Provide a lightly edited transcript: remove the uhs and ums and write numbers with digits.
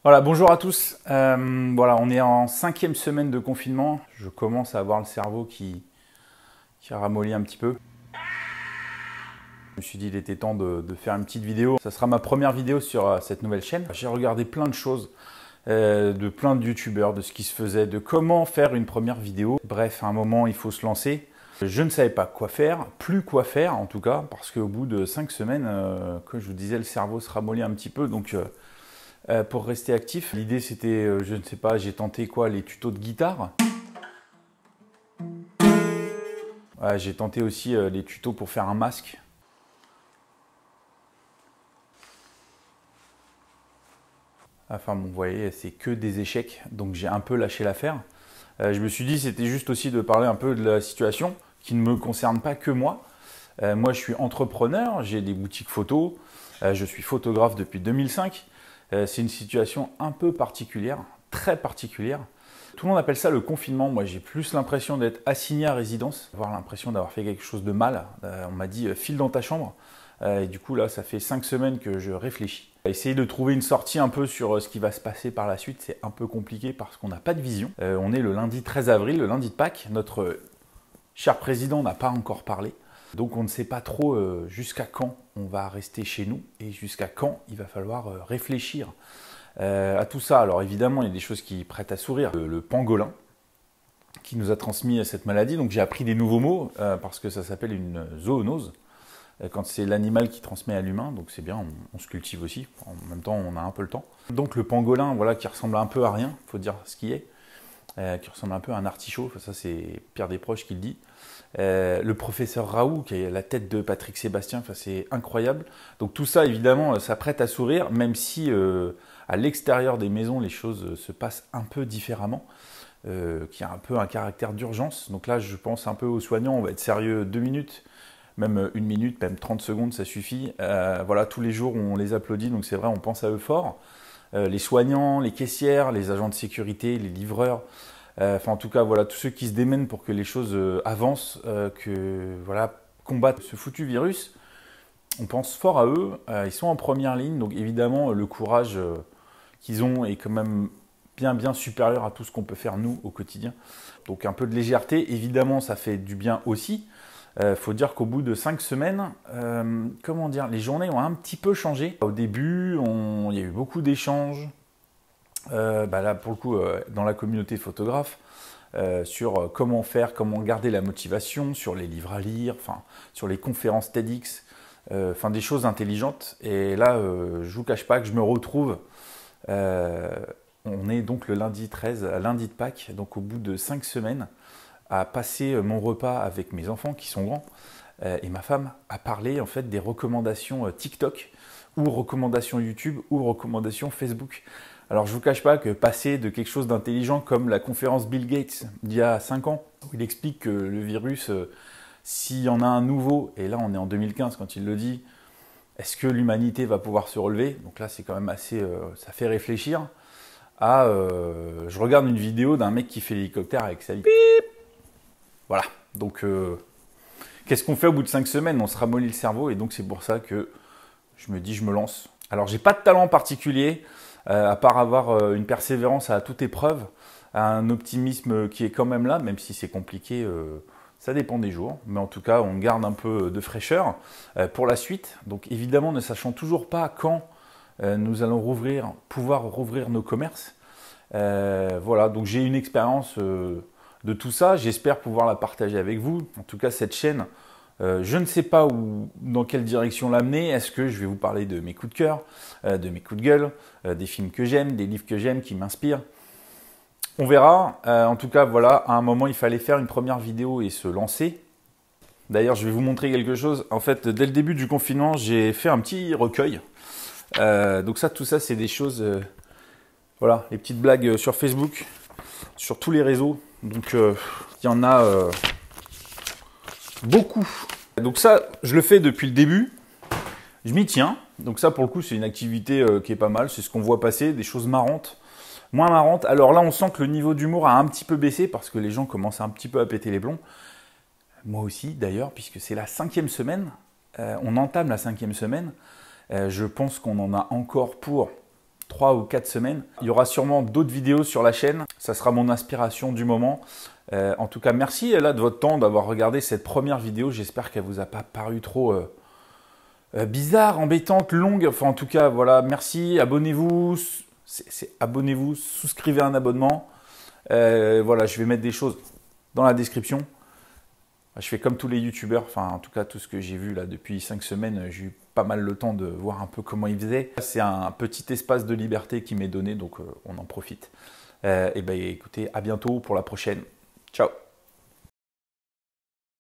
Voilà, bonjour à tous. Voilà, on est en 5e semaine de confinement. Je commence à avoir le cerveau qui ramollit un petit peu. Je me suis dit il était temps de faire une petite vidéo. Ça sera ma première vidéo sur cette nouvelle chaîne. J'ai regardé plein de choses, de plein de youtubeurs, de ce qui se faisait, de comment faire une première vidéo. Bref, à un moment, il faut se lancer. Je ne savais pas quoi faire, plus quoi faire en tout cas, parce qu'au bout de 5 semaines, comme je vous disais, le cerveau se ramollit un petit peu. Donc pour rester actif, l'idée c'était, je ne sais pas, j'ai tenté quoi, les tutos de guitare. Ouais, j'ai tenté aussi les tutos pour faire un masque. Enfin bon, vous voyez, c'est que des échecs, donc j'ai un peu lâché l'affaire. Je me suis dit c'était juste aussi de parler un peu de la situation qui ne me concerne pas que moi. Moi je suis entrepreneur, j'ai des boutiques photos, je suis photographe depuis 2005. C'est une situation un peu particulière, très particulière. Tout le monde appelle ça le confinement. Moi, j'ai plus l'impression d'être assigné à résidence, avoir l'impression d'avoir fait quelque chose de mal. On m'a dit file dans ta chambre. Et du coup, là, ça fait 5 semaines que je réfléchis. Essayer de trouver une sortie un peu sur ce qui va se passer par la suite, c'est un peu compliqué parce qu'on n'a pas de vision. On est le lundi 13 avril, le lundi de Pâques. Notre cher président n'a pas encore parlé. Donc on ne sait pas trop jusqu'à quand on va rester chez nous et jusqu'à quand il va falloir réfléchir à tout ça. Alors évidemment, il y a des choses qui prêtent à sourire. Le pangolin qui nous a transmis cette maladie. Donc j'ai appris des nouveaux mots parce que ça s'appelle une zoonose. Quand c'est l'animal qui transmet à l'humain, donc c'est bien, on se cultive aussi. En même temps, on a un peu le temps. Donc le pangolin, voilà, qui ressemble un peu à rien, il faut dire ce qui est. Qui ressemble un peu à un artichaut, enfin, ça c'est Pierre Desproges qui le dit. Le professeur Raoult, qui est la tête de Patrick Sébastien, enfin, c'est incroyable. Donc tout ça, évidemment, ça prête à sourire, même si à l'extérieur des maisons, les choses se passent un peu différemment, qui a un peu un caractère d'urgence. Donc là, je pense un peu aux soignants, on va être sérieux 2 minutes, même 1 minute, même 30 secondes, ça suffit. Voilà, tous les jours, on les applaudit, donc c'est vrai, on pense à eux fort. Les soignants, les caissières, les agents de sécurité, les livreurs, enfin en tout cas voilà tous ceux qui se démènent pour que les choses avancent, que voilà combattent ce foutu virus. On pense fort à eux, ils sont en première ligne, donc évidemment le courage qu'ils ont est quand même bien supérieur à tout ce qu'on peut faire nous au quotidien. Donc un peu de légèreté, évidemment ça fait du bien aussi. Faut dire qu'au bout de 5 semaines, comment dire, les journées ont un petit peu changé. Au début, il y a eu beaucoup d'échanges, là pour le coup, dans la communauté photographe, sur comment faire, comment garder la motivation, sur les livres à lire, enfin, sur les conférences TEDx, enfin des choses intelligentes. Et là, je vous cache pas que je me retrouve. On est donc le lundi 13, lundi de Pâques, donc au bout de 5 semaines, à passer mon repas avec mes enfants qui sont grands et ma femme à parler en fait des recommandations TikTok ou recommandations YouTube ou recommandations Facebook. Alors je vous cache pas que passer de quelque chose d'intelligent comme la conférence Bill Gates d'il y a 5 ans où il explique que le virus, s'il y en a un nouveau, et là on est en 2015 quand il le dit, est-ce que l'humanité va pouvoir se relever? Donc là c'est quand même assez, ça fait réfléchir. Je regarde une vidéo d'un mec qui fait l'hélicoptère avec sa vie. Voilà, donc qu'est-ce qu'on fait au bout de 5 semaines? On se ramollit le cerveau et donc c'est pour ça que je me dis je me lance. Alors j'ai pas de talent particulier, à part avoir une persévérance à toute épreuve, un optimisme qui est quand même là, même si c'est compliqué, ça dépend des jours. Mais en tout cas on garde un peu de fraîcheur pour la suite. Donc évidemment ne sachant toujours pas quand nous allons pouvoir rouvrir nos commerces. Voilà, donc j'ai une expérience de tout ça. J'espère pouvoir la partager avec vous. En tout cas, cette chaîne, je ne sais pas dans quelle direction l'amener. Est-ce que je vais vous parler de mes coups de cœur, de mes coups de gueule, des films que j'aime, des livres que j'aime, qui m'inspirent? On verra. En tout cas, voilà, à un moment, il fallait faire une première vidéo et se lancer. D'ailleurs, je vais vous montrer quelque chose. En fait, dès le début du confinement, j'ai fait un petit recueil. Donc ça, tout ça, c'est des choses... voilà, les petites blagues sur Facebook, sur tous les réseaux. Donc il y en a beaucoup. Donc ça, je le fais depuis le début. Je m'y tiens. Donc ça, pour le coup, c'est une activité qui est pas mal. C'est ce qu'on voit passer, des choses marrantes, moins marrantes. Alors là, on sent que le niveau d'humour a un petit peu baissé parce que les gens commencent un petit peu à péter les plombs. Moi aussi, d'ailleurs, puisque c'est la 5e semaine. On entame la 5e semaine. Je pense qu'on en a encore pour 3 ou 4 semaines. Il y aura sûrement d'autres vidéos sur la chaîne. Ça sera mon inspiration du moment. En tout cas, merci là de votre temps d'avoir regardé cette première vidéo. J'espère qu'elle vous a pas paru trop bizarre, embêtante, longue. Enfin, en tout cas, voilà, merci. Abonnez-vous. Abonnez-vous, souscrivez un abonnement. Voilà, je vais mettre des choses dans la description. Je fais comme tous les youtubeurs, enfin en tout cas tout ce que j'ai vu là depuis 5 semaines, j'ai eu pas mal le temps de voir un peu comment ils faisaient. C'est un petit espace de liberté qui m'est donné, donc on en profite. Et ben écoutez, à bientôt pour la prochaine. Ciao.